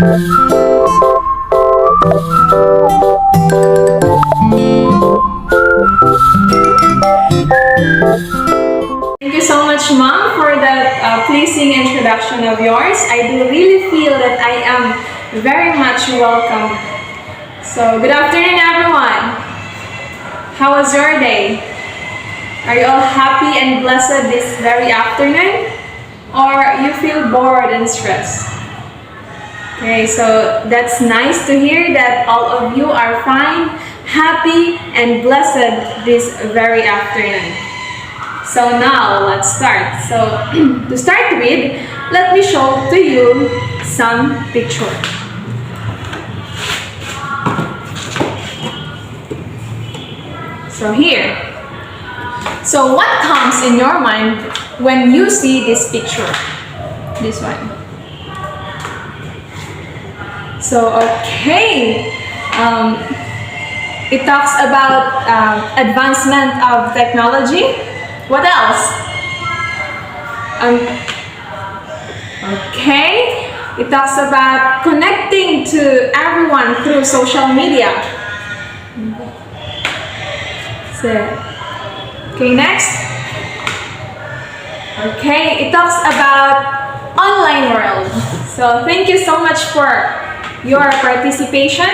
Thank you so much, Mom, for that pleasing introduction of yours. I do really feel that I am very much welcome. So, good afternoon, everyone. How was your day? Are you all happy and blessed this very afternoon? Or you feel bored and stressed? Okay, so that's nice to hear that all of you are fine, happy, and blessed this very afternoon. So now, let's start. So, to start with, let me show to you some picture. So here. So what comes in your mind when you see this picture? This one. So, okay. It talks about advancement of technology. What else? Okay. It talks about connecting to everyone through social media. So, okay, next. Okay, it talks about online world. So, thank you so much for your participation.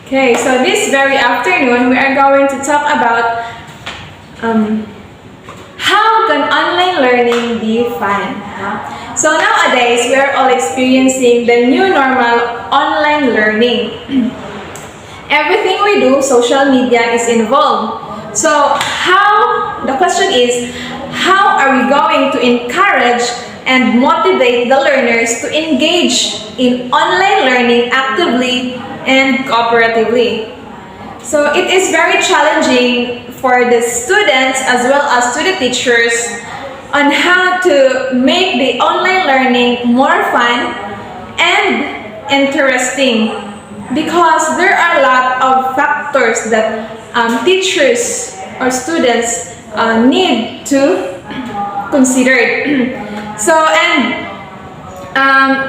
Okay, so this very afternoon, we are going to talk about how can online learning be fun? So nowadays, we are all experiencing the new normal online learning. Everything we do, social media is involved. So the question is, how are we going to encourage and motivate the learners to engage in online learning actively and cooperatively? So it is very challenging for the students as well as to the teachers on how to make the online learning more fun and interesting, because there are a lot of factors that teachers or students need to consider. So, and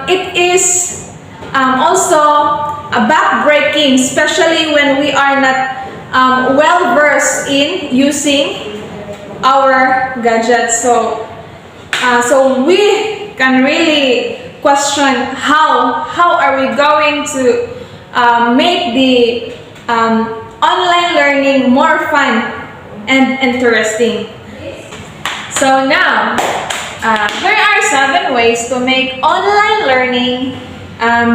it is also a backbreaking, especially when we are not well versed in using our gadgets. So we can really question how are we going to make the online learning more fun and interesting. So now, there are 7 ways to make online learning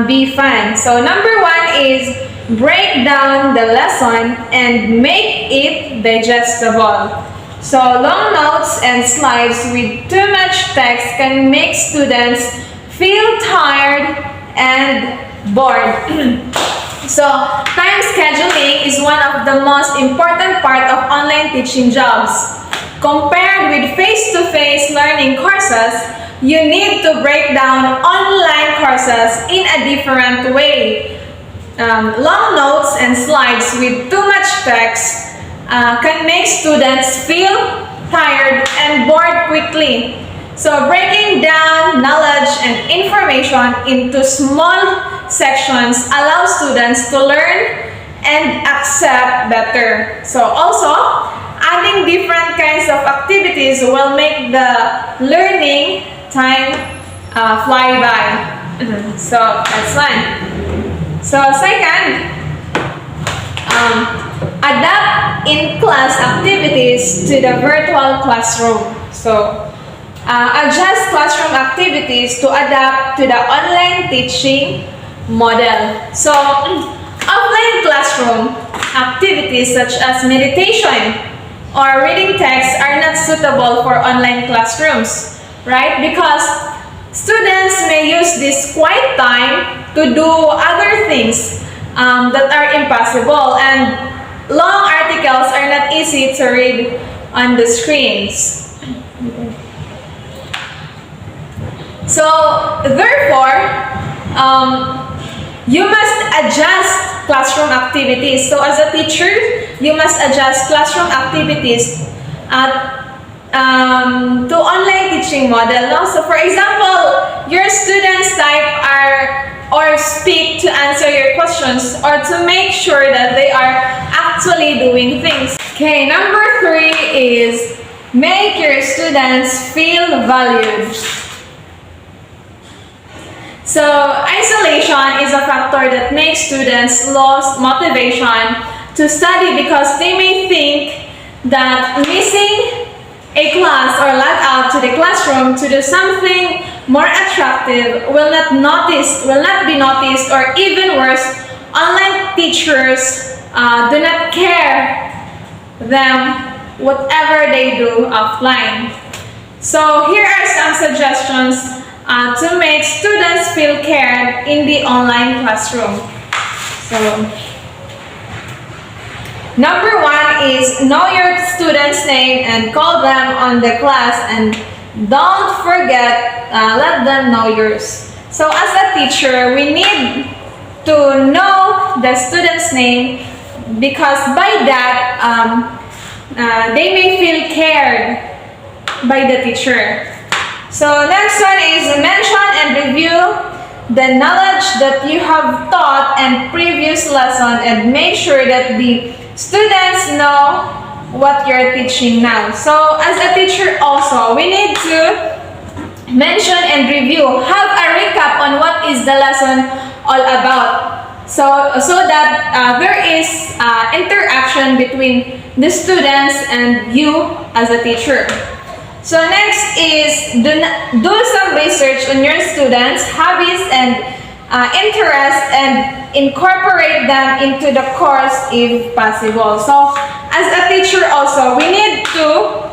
be fun. So number 1 is break down the lesson and make it digestible. So long notes and slides with too much text can make students feel tired and bored. So time scheduling is one of the most important part of online teaching jobs. Compared with face-to-face learning courses, you need to break down online courses in a different way. Long notes and slides with too much text can make students feel tired and bored quickly. So breaking down knowledge and information into small sections allows students to learn and accept better. So also, adding different kinds of activities will make the learning time fly by. So that's one. So second, adapt in-class activities to the virtual classroom. So adjust classroom activities to adapt to the online teaching model. So offline classroom activities such as meditation or reading text are not suitable for online classrooms, right? Because students may use this quiet time to do other things that are impossible, and long articles are not easy to read on the screens. So therefore, you must adjust classroom activities. So as a teacher, you must adjust classroom activities to online teaching model. No? So for example, your speak to answer your questions or to make sure that they are actually doing things. Okay, number 3 is make your students feel valued. So, isolation is a factor that makes students lose motivation to study because they may think that missing a class or lag out to the classroom to do something more attractive will not be noticed, or even worse, online teachers do not care them whatever they do offline. So here are some suggestions to make students feel cared in the online classroom. So, number 1 is know your student's name and call them on the class, and don't forget, let them know yours. So as a teacher, we need to know the student's name because by that, they may feel cared by the teacher. So next one is mention and review the knowledge that you have taught in previous lesson, and make sure that the students know what you're teaching now. So as a teacher also, we need to mention and review, have a recap on what is the lesson all about. So that there is interaction between the students and you as a teacher. So next is do some research on your students' hobbies and interests, and incorporate them into the course if possible. So as a teacher also, we need to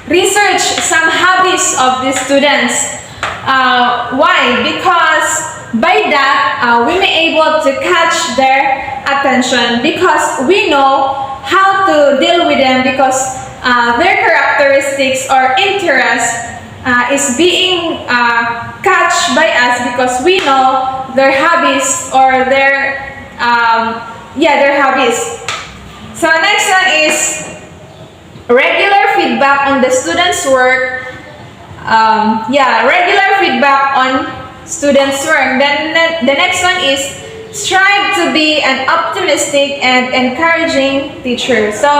research some hobbies of the students. Why? Because by that, we may able to catch their attention because we know how to deal with them, because their characteristics or interest is being catched by us because we know their hobbies or their hobbies. So next one is regular feedback on the students' work. Regular feedback on students' work. Then the next one is strive to be an optimistic and encouraging teacher. So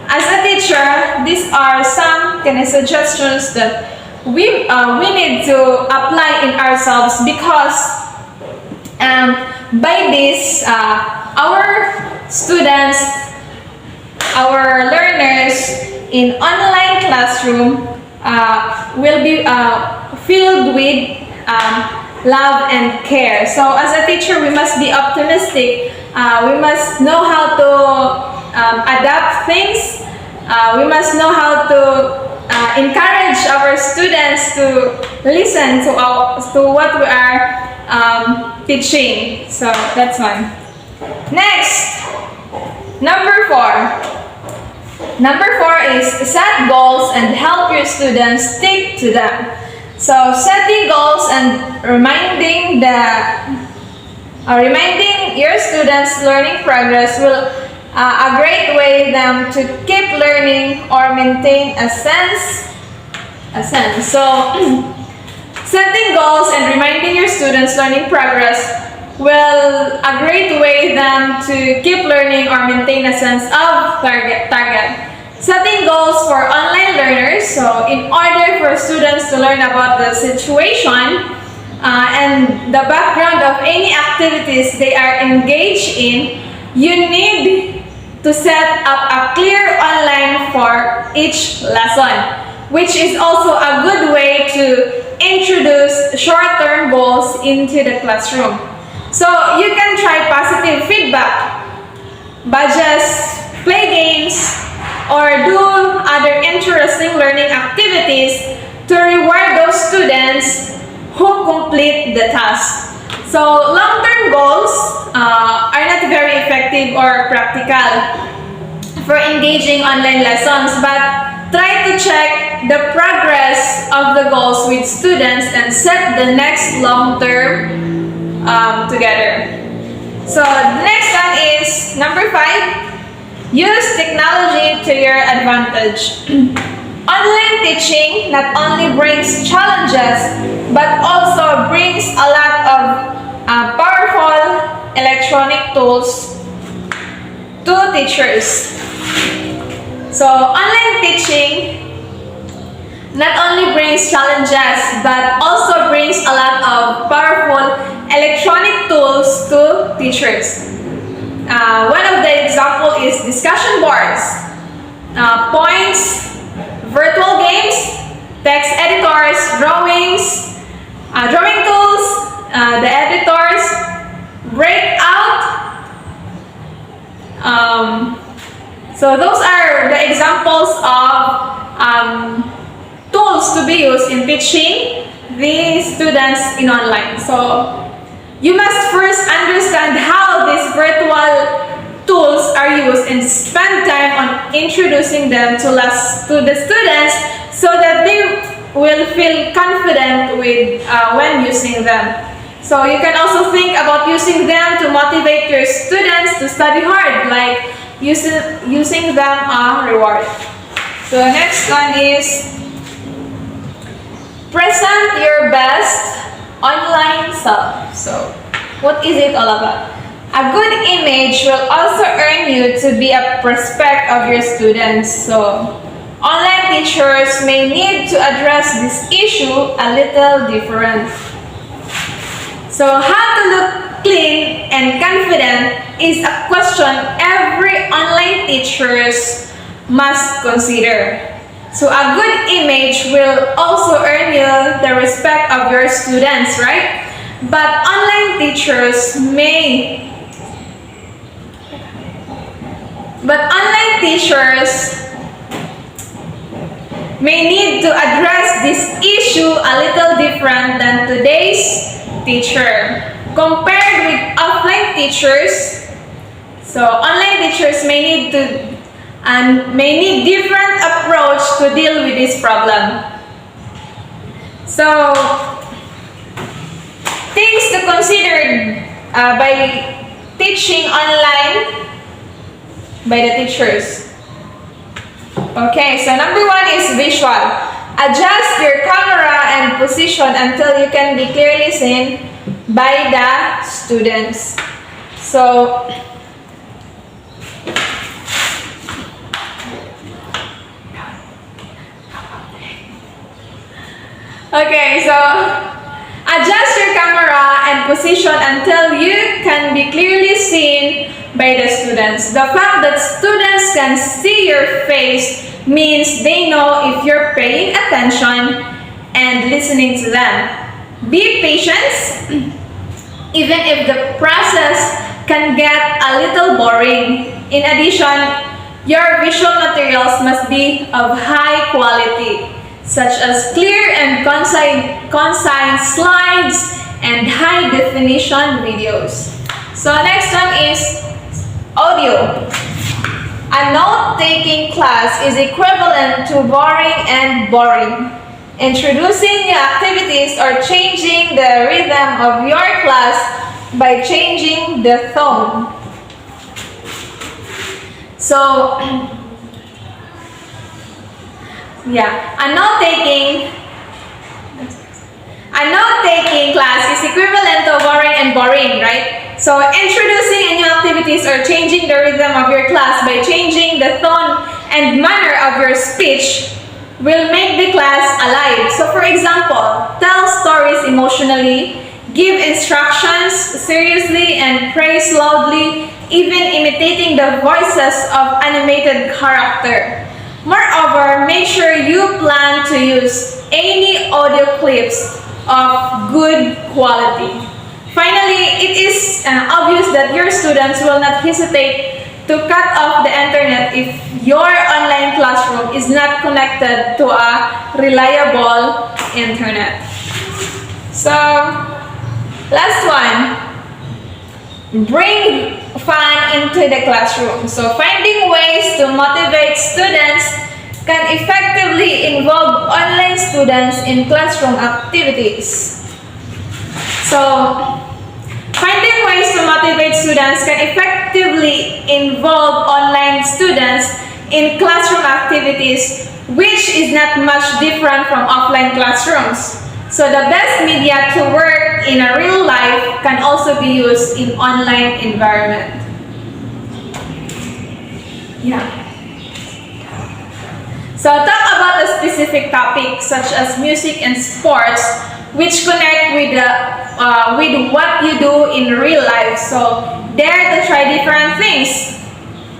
as a teacher, these are some kind of suggestions that we need to apply in ourselves, because by this, our students, our learners in online classroom will be filled with love and care. So as a teacher, we must be optimistic. We must know how to adapt things. We must know how to encourage our students to listen to what we are teaching. So that's one. Next, number 4. Number 4 is set goals and help your students stick to them. So setting goals and reminding your students' learning progress will a great way them to keep learning or maintain a sense. So setting goals and reminding your students' learning progress will a great way them to keep learning or maintain a sense of target. Setting goals for online learners. So in order for students to learn about the situation and the background of any activities they are engaged in, you need to set up a clear online for each lesson, which is also a good way to introduce short-term goals into the classroom. So you can try positive feedback, badges, play games, or do other interesting learning activities to reward those students who complete the task. So long-term goals are not very effective or practical for engaging online lessons, but try to check the progress of the goals with students and set the next long-term together. So the next one is number 5. Use technology to your advantage. Online teaching not only brings challenges, but also brings a lot electronic tools to teachers. So online teaching not only brings challenges but also brings a lot of powerful electronic tools to teachers. One of the example is discussion boards, points, virtual games, text editors, drawing tools, the editors, breakout. So those are the examples of tools to be used in teaching the students in online. So you must first understand how these virtual tools are used and spend time on introducing them to the students so that they will feel confident with when using them. So you can also think about using them to motivate your students to study hard, like using them a reward. So the next one is present your best online self. So what is it all about? A good image will also earn you to be a prospect of your students. So online teachers may need to address this issue a little different. So how to look clean and confident is a question every online teachers must consider. So a good image will also earn you the respect of your students, right? But online teachers may need to address this issue a little different than today's teacher. Compared with offline teachers, so online teachers may need different approach to deal with this problem. So things to consider by teaching online by the teachers. Okay, so number one is visual. Adjust your camera and position until you can be clearly seen by the students. So okay, so adjust your camera and position until you can be clearly seen by the students. The fact that students can see your face means they know if you're paying attention and listening to them. Be patient, even if the process can get a little boring. In addition, your visual materials must be of high quality, such as clear and concise slides and high-definition videos. So next one is audio. A note-taking class is equivalent to boring. Introducing new activities or changing the rhythm of your class by changing the tone. So yeah, a note-taking class is equivalent to boring, right? So introducing new activities or changing the rhythm of your class by changing the tone and manner of your speech will make the class alive. So for example, tell stories emotionally, give instructions seriously, and praise loudly, even imitating the voices of animated character. Moreover, make sure you plan to use any audio clips of good quality. Finally, it is obvious that your students will not hesitate to cut off the internet if your online classroom is not connected to a reliable internet. So, last one, bring fun into the classroom. So, finding ways to motivate students can effectively involve online students in classroom activities. So, finding ways to motivate students can effectively involve online students in classroom activities, which is not much different from offline classrooms. So the best media to work in a real life can also be used in online environment. Yeah. So talk about a specific topic such as music and sports, which connect with what you do in real life. So dare to try different things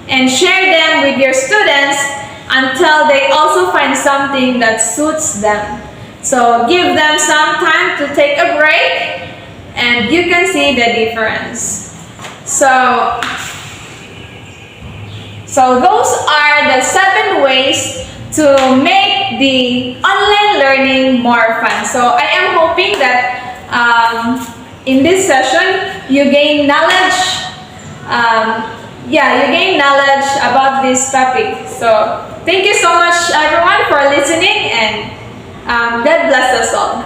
and share them with your students until they also find something that suits them. So give them some time to take a break and you can see the difference. So those are the 7 ways to make the online learning more fun. So I am hoping that in this session you gain knowledge. You gain knowledge about this topic. So thank you so much everyone for listening and God bless us all.